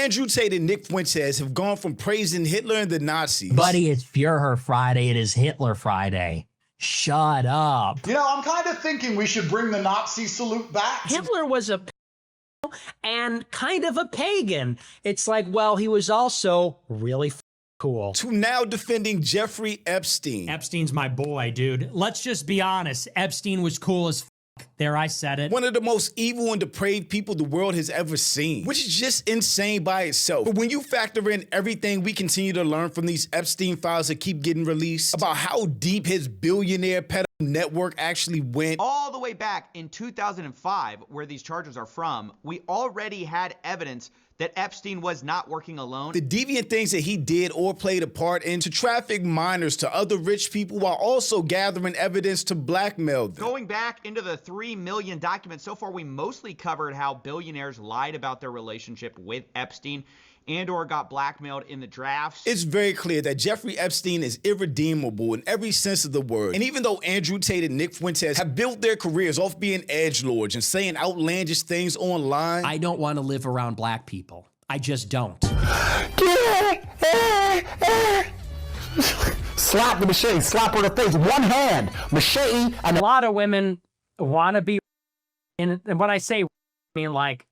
Andrew Tate and Nick Fuentes have gone from praising Hitler and the Nazis. Buddy, it's Führer Friday. It is Hitler Friday. Shut up. You know, I'm kind of thinking we should bring the Nazi salute back. Hitler was a and kind of a pagan. It's like, well, he was also really cool. To now defending Jeffrey Epstein. Epstein's my boy, dude. Let's just be honest. Epstein was cool as there, I said it. One of the most evil and depraved people the world has ever seen, which is just insane by itself. But when you factor in everything we continue to learn from these Epstein files that keep getting released, about how deep his billionaire pedo network actually went. All the way back in 2005, where these charges are from, we already had evidence that Epstein was not working alone. The deviant things that he did or played a part in to traffic minors to other rich people while also gathering evidence to blackmail them. Going back into the 3 million documents, so far we mostly covered how billionaires lied about their relationship with Epstein and or got blackmailed in the drafts. It's very clear that Jeffrey Epstein is irredeemable in every sense of the word. And even though Andrew Tate and Nick Fuentes have built their careers off being edgelords and saying outlandish things online, I don't want to live around black people. I just don't. Slap the machete, slap her in the face, one hand, machete, and a lot of women want to be, and when I say, I mean like,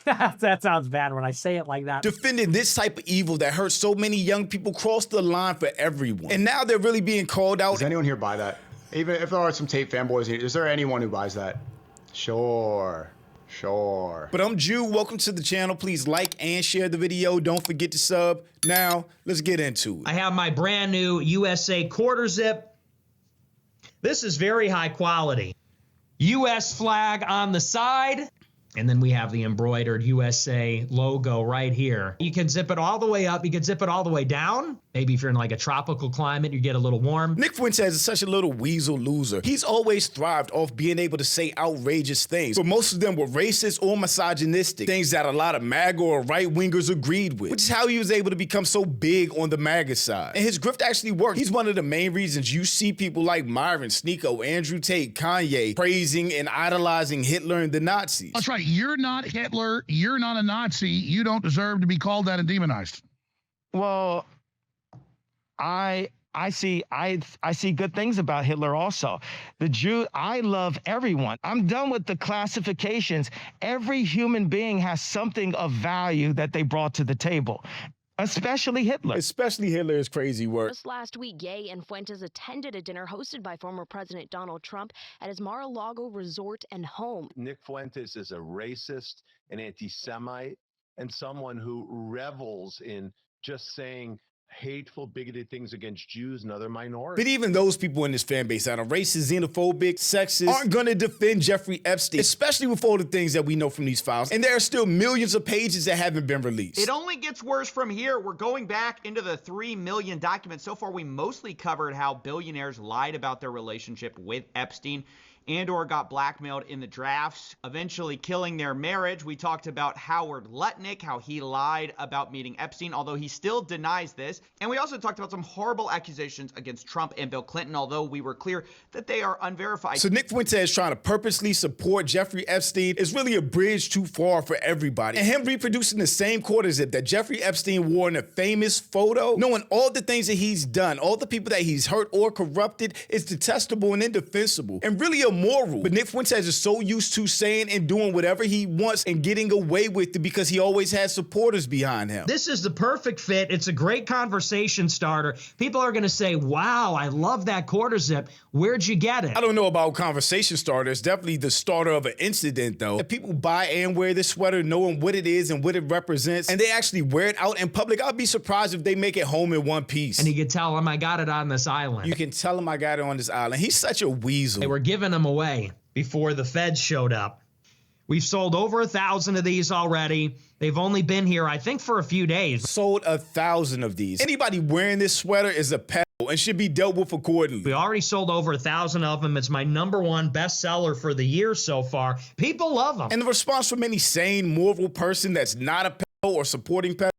that sounds bad when I say it like that. defending this type of evil that hurts so many young people cross the line for everyone. And now they're really being called out. Does anyone here buy that? Even if there are some Tate fanboys here, is there anyone who buys that? Sure. But I'm Jew, welcome to the channel. Please like and share the video. Don't forget to sub. Now, let's get into it. I have my brand new USA quarter zip. This is very high quality. US flag on the side. And then we have the embroidered USA logo right here. You can zip it all the way up. You can zip it all the way down. Maybe if you're in like a tropical climate, you get a little warm. Nick Fuentes is such a little weasel loser. He's always thrived off being able to say outrageous things, but most of them were racist or misogynistic, things that a lot of MAGA or right-wingers agreed with, which is how he was able to become so big on the MAGA side. And his grift actually worked. He's one of the main reasons you see people like Myron, Sneeko, Andrew Tate, Kanye praising and idolizing Hitler and the Nazis. That's right. You're not Hitler. You're not a Nazi. You don't deserve to be called that and demonized. Well, I see good things about Hitler also. The Jew, I love everyone. I'm done with the classifications. Every human being has something of value that they brought to the table. Especially Hitler. Especially Hitler is crazy work. Just last week, Ye and Fuentes attended a dinner hosted by former President Donald Trump at his Mar-a-Lago resort and home. Nick Fuentes is a racist, an anti-Semite, and someone who revels in just saying hateful, bigoted things against Jews and other minorities. But even those people in this fan base that are racist, xenophobic, sexist, aren't gonna defend Jeffrey Epstein, especially with all the things that we know from these files. And there are still millions of pages that haven't been released. It only gets worse from here. We're going back into the 3 million documents. So far, we mostly covered how billionaires lied about their relationship with Epstein and or got blackmailed in the drafts, eventually killing their marriage. We talked about Howard Lutnick, how he lied about meeting Epstein, although he still denies this. And we also talked about some horrible accusations against Trump and Bill Clinton, although we were clear that they are unverified. So Nick Fuentes trying to purposely support Jeffrey Epstein is really a bridge too far for everybody. And him reproducing the same quarter zip that Jeffrey Epstein wore in a famous photo, knowing all the things that he's done, all the people that he's hurt or corrupted, is detestable and indefensible, and really a moral. But Nick Fuentes is so used to saying and doing whatever he wants and getting away with it because he always has supporters behind him. This is the perfect fit. It's a great conversation starter. People are going to say, wow, I love that quarter zip. Where'd you get it? I don't know about conversation starters. Definitely the starter of an incident, though. If people buy and wear this sweater knowing what it is and what it represents, and they actually wear it out in public, I'd be surprised if they make it home in one piece. And you can tell him I got it on this island. You can tell him I got it on this island. He's such a weasel. They were giving them away before the feds showed up. We've sold over 1,000 of these already. They've only been here, I think, for a few days. Sold 1,000 of these. Anybody wearing this sweater is a pedo and should be dealt with accordingly. We already sold over 1,000 of them. It's my #1 bestseller for the year so far. People love them. And the response from any sane, moral person that's not a pedo or supporting pedo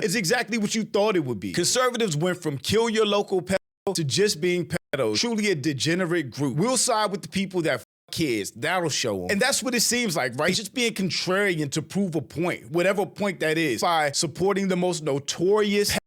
is exactly what you thought it would be. Conservatives went from kill your local pedo to just being pedos. Truly a degenerate group. We'll side with the people that kids. That'll show them. And that's what it seems like, right? Just being contrarian to prove a point, whatever point that is, by supporting the most notorious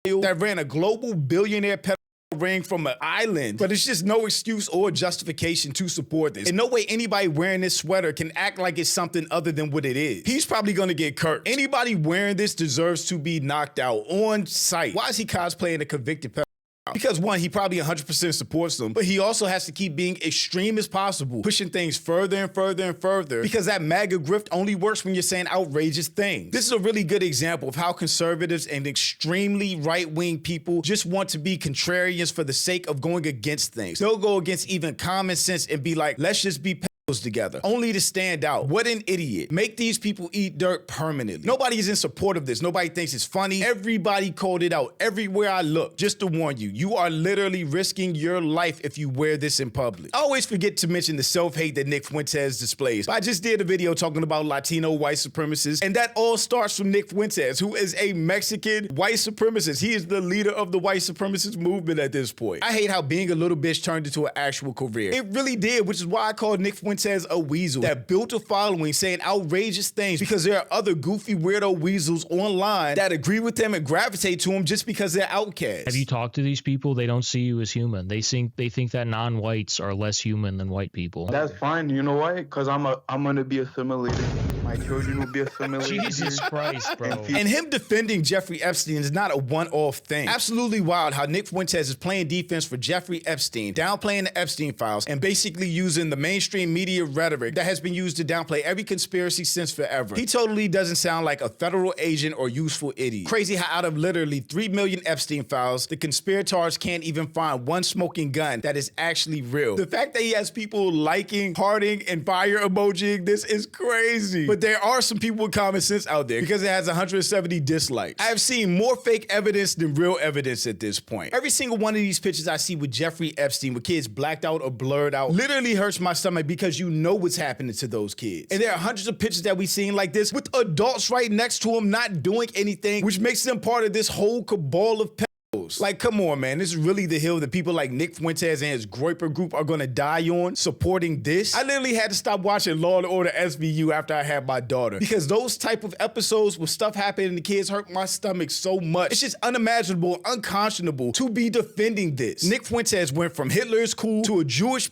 pedophile that ran a global billionaire pedophile ring from an island. But it's just no excuse or justification to support this. And no way anybody wearing this sweater can act like it's something other than what it is. He's probably gonna get cursed. Anybody wearing this deserves to be knocked out on sight. Why is he cosplaying a convicted pedophile? Because one, he probably 100% supports them, but he also has to keep being extreme as possible, pushing things further and further and further, because that MAGA grift only works when you're saying outrageous things. This is a really good example of how conservatives and extremely right-wing people just want to be contrarians for the sake of going against things. They'll go against even common sense and be like, let's just be together, only to stand out. What an idiot. Make these people eat dirt permanently. Nobody is in support of this. Nobody thinks it's funny. Everybody called it out everywhere I look. Just to warn you, you are literally risking your life if you wear this in public. I always forget to mention the self-hate that Nick Fuentes displays. I just did a video talking about Latino white supremacists, and that all starts from Nick Fuentes, who is a Mexican white supremacist. He is the leader of the white supremacist movement at this point. I hate how being a little bitch turned into an actual career. It really did, which is why I called Nick Fuentes a weasel that built a following saying outrageous things, because there are other goofy weirdo weasels online that agree with him and gravitate to him just because they're outcasts. Have you talked to these people? They don't see you as human. They think that non-whites are less human than white people. That's fine. You know why? Because I'm gonna be assimilated. My children will be assimilated. Jesus Christ, bro. And him defending Jeffrey Epstein is not a one-off thing. Absolutely wild how Nick Fuentes is playing defense for Jeffrey Epstein, downplaying the Epstein files, and basically using the mainstream media rhetoric that has been used to downplay every conspiracy since forever. He totally doesn't sound like a federal agent or useful idiot. Crazy how out of literally 3 million Epstein files, the conspirators can't even find one smoking gun that is actually real. The fact that he has people liking, hearting, and fire emojiing this is crazy. But there are some people with common sense out there, because it has 170 dislikes. I have seen more fake evidence than real evidence at this point. Every single one of these pictures I see with Jeffrey Epstein with kids blacked out or blurred out literally hurts my stomach, because you know what's happening to those kids. And there are hundreds of pictures that we've seen like this with adults right next to them not doing anything, which makes them part of this whole cabal of pedos. Like, come on, man. This is really the hill that people like Nick Fuentes and his Groyper group are gonna die on, supporting this. I literally had to stop watching Law & Order SVU after I had my daughter, because those type of episodes with stuff happening to kids hurt my stomach so much. It's just unimaginable, unconscionable to be defending this. Nick Fuentes went from Hitler's cool to a Jewish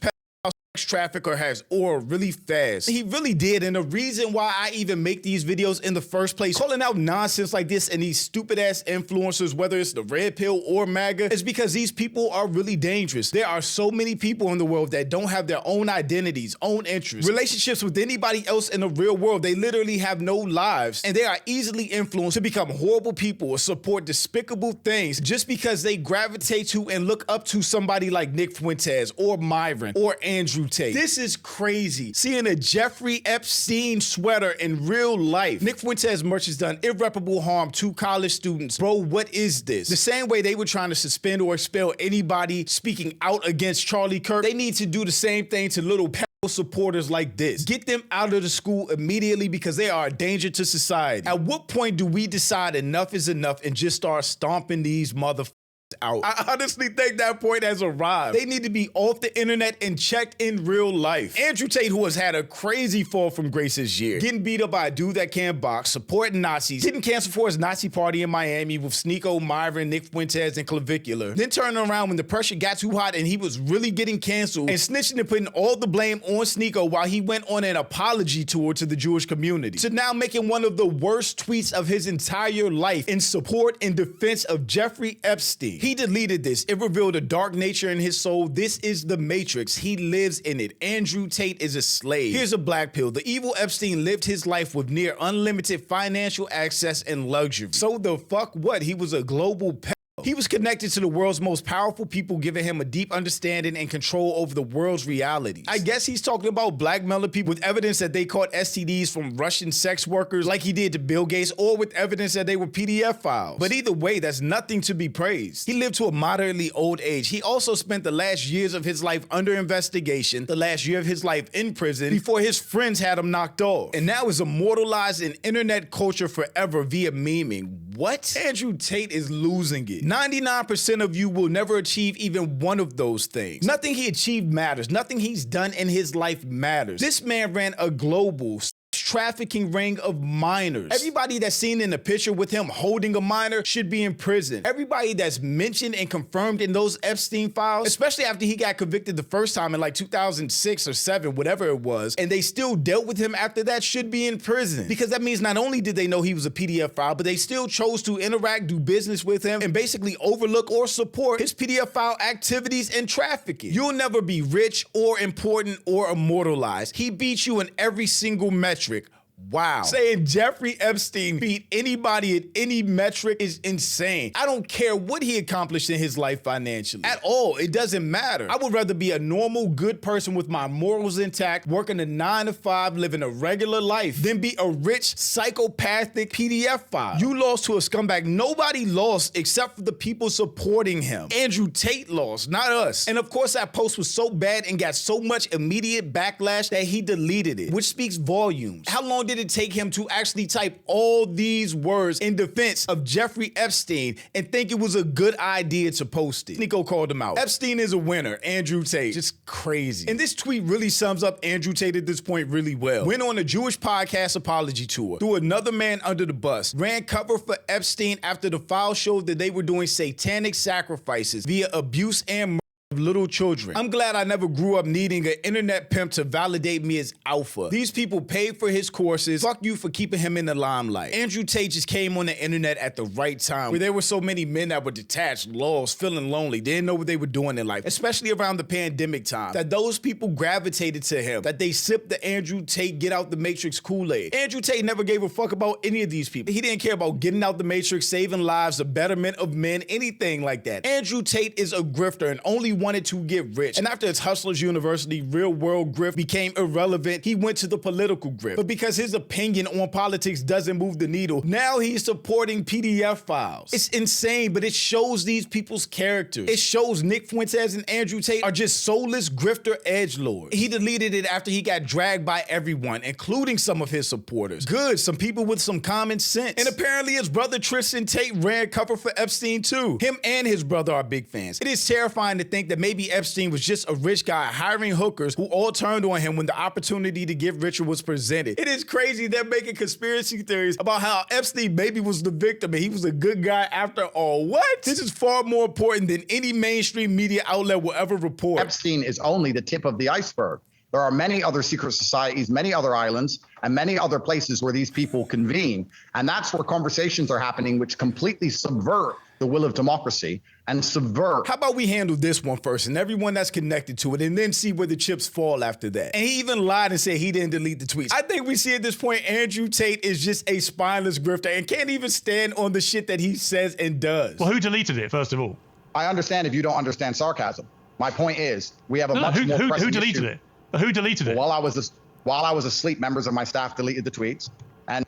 trafficker has aura really fast. He really did, and the reason why I even make these videos in the first place, calling out nonsense like this and these stupid ass influencers, whether it's the red pill or MAGA, is because these people are really dangerous. There are so many people in the world that don't have their own identities, own interests, relationships with anybody else in the real world. They literally have no lives, and they are easily influenced to become horrible people or support despicable things just because they gravitate to and look up to somebody like Nick Fuentes or Myron or Andrew Tate. This is crazy. Seeing a Jeffrey Epstein sweater in real life. Nick Fuentes merch has done irreparable harm to college students. Bro, what is this? The same way they were trying to suspend or expel anybody speaking out against Charlie Kirk, they need to do the same thing to little supporters like this. Get them out of the school immediately, because they are a danger to society. At what point do we decide enough is enough and just start stomping these motherfuckers out? I honestly think that point has arrived. They need to be off the internet and checked in real life. Andrew Tate, who has had a crazy fall from grace this year, getting beat up by a dude that can't box, supporting Nazis, getting canceled for his Nazi party in Miami with Sneeko, Myron, Nick Fuentes, and Clavicular, then turning around when the pressure got too hot and he was really getting canceled and snitching and putting all the blame on Sneeko while he went on an apology tour to the Jewish community, to now making one of the worst tweets of his entire life in support and defense of Jeffrey Epstein. He deleted this. It revealed a dark nature in his soul. This is the Matrix. He lives in it. Andrew Tate is a slave. Here's a black pill. The evil Epstein lived his life with near unlimited financial access and luxury. So the fuck what? He was a global pedo. He was connected to the world's most powerful people, giving him a deep understanding and control over the world's realities. I guess he's talking about blackmailing people with evidence that they caught STDs from Russian sex workers like he did to Bill Gates, or with evidence that they were PDF files. But either way, that's nothing to be praised. He lived to a moderately old age. He also spent the last years of his life under investigation, the last year of his life in prison, before his friends had him knocked off. And now is immortalized in internet culture forever via memeing. What? Andrew Tate is losing it. 99% of you will never achieve even one of those things. Nothing he achieved matters. Nothing he's done in his life matters. This man ran a global trafficking ring of minors. Everybody that's seen in the picture with him holding a minor should be in prison. Everybody that's mentioned and confirmed in those Epstein files, especially after he got convicted the first time in like 2006 or 7, whatever it was, and they still dealt with him after that, should be in prison. Because that means not only did they know he was a PDF file, but they still chose to interact, do business with him, and basically overlook or support his PDF file activities and trafficking. You'll never be rich or important or immortalized. He beat you in every single metric. Wow. Saying Jeffrey Epstein beat anybody at any metric is insane. I don't care what he accomplished in his life financially. At all. It doesn't matter. I would rather be a normal, good person with my morals intact, working a 9 to 5, living a regular life, than be a rich, psychopathic PDF file. You lost to a scumbag. Nobody lost except for the people supporting him. Andrew Tate lost, not us. And of course, that post was so bad and got so much immediate backlash that he deleted it, which speaks volumes. How long did it take him to actually type all these words in defense of Jeffrey Epstein and think it was a good idea to post it? Nico called him out. Epstein is a winner. Andrew Tate. Just crazy. And this tweet really sums up Andrew Tate at this point really well. Went on a Jewish podcast apology tour, threw another man under the bus, ran cover for Epstein after the file showed that they were doing satanic sacrifices via abuse and murder of little children. I'm glad I never grew up needing an internet pimp to validate me as alpha. These people paid for his courses. Fuck you for keeping him in the limelight. Andrew Tate just came on the internet at the right time, where there were so many men that were detached, lost, feeling lonely, didn't know what they were doing in life, especially around the pandemic time, that those people gravitated to him, that they sipped the Andrew Tate get out the matrix Kool-Aid. Andrew Tate never gave a fuck about any of these people. He didn't care about getting out the matrix, saving lives, the betterment of men, anything like that. Andrew Tate is a grifter and only wanted to get rich. And after his Hustlers University real world grift became irrelevant, he went to the political grift. But because his opinion on politics doesn't move the needle, now he's supporting PDF files. It's insane, but it shows these people's characters. It shows Nick Fuentes and Andrew Tate are just soulless grifter edgelords. He deleted it after he got dragged by everyone, including some of his supporters. Good, some people with some common sense. And apparently his brother Tristan Tate ran cover for Epstein too. Him and his brother are big fans. It is terrifying to think that maybe Epstein was just a rich guy hiring hookers who all turned on him when the opportunity to get richer was presented. It is crazy they're making conspiracy theories about how Epstein maybe was the victim and he was a good guy after all. What? This is far more important than any mainstream media outlet will ever report. Epstein is only the tip of the iceberg. There are many other secret societies, many other islands, and many other places where these people convene. And that's where conversations are happening which completely subvert the will of democracy and subvert. How about we handle this one first and everyone that's connected to it, and then see where the chips fall after that? And he even lied and said he didn't delete the tweets. I think we see at this point Andrew Tate is just a spineless grifter and can't even stand on the shit that he says and does. Well, who deleted it, first of all? I understand if you don't understand sarcasm. My point is, we have a much more who pressing deleted issue. it? Who deleted it? While I was asleep, members of my staff deleted the tweets. And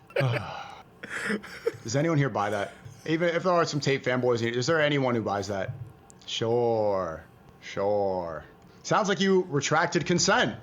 does anyone here buy that? Even if there are some Tate fanboys here, is there anyone who buys that? Sure. Sounds like you retracted consent.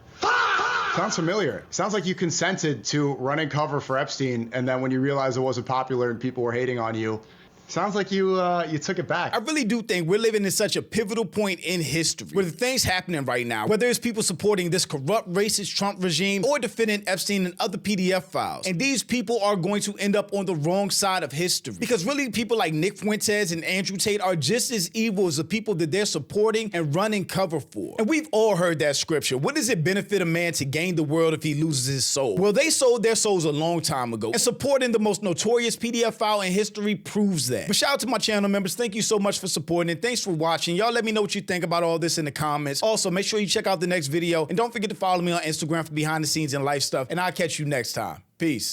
Sounds familiar. Sounds like you consented to running cover for Epstein, and then when you realized it wasn't popular and people were hating on you, sounds like you took it back. I really do think we're living in such a pivotal point in history where the things happening right now, whether it's people supporting this corrupt, racist Trump regime or defending Epstein and other PDF files. And these people are going to end up on the wrong side of history. Because really, people like Nick Fuentes and Andrew Tate are just as evil as the people that they're supporting and running cover for. And we've all heard that scripture. What does it benefit a man to gain the world if he loses his soul? Well, they sold their souls a long time ago. And supporting the most notorious PDF file in history proves that. But shout out to my channel members. Thank you so much for supporting and thanks for watching. Y'all let me know what you think about all this in the comments. Also, make sure you check out the next video and don't forget to follow me on Instagram for behind the scenes and life stuff. And I'll catch you next time. Peace.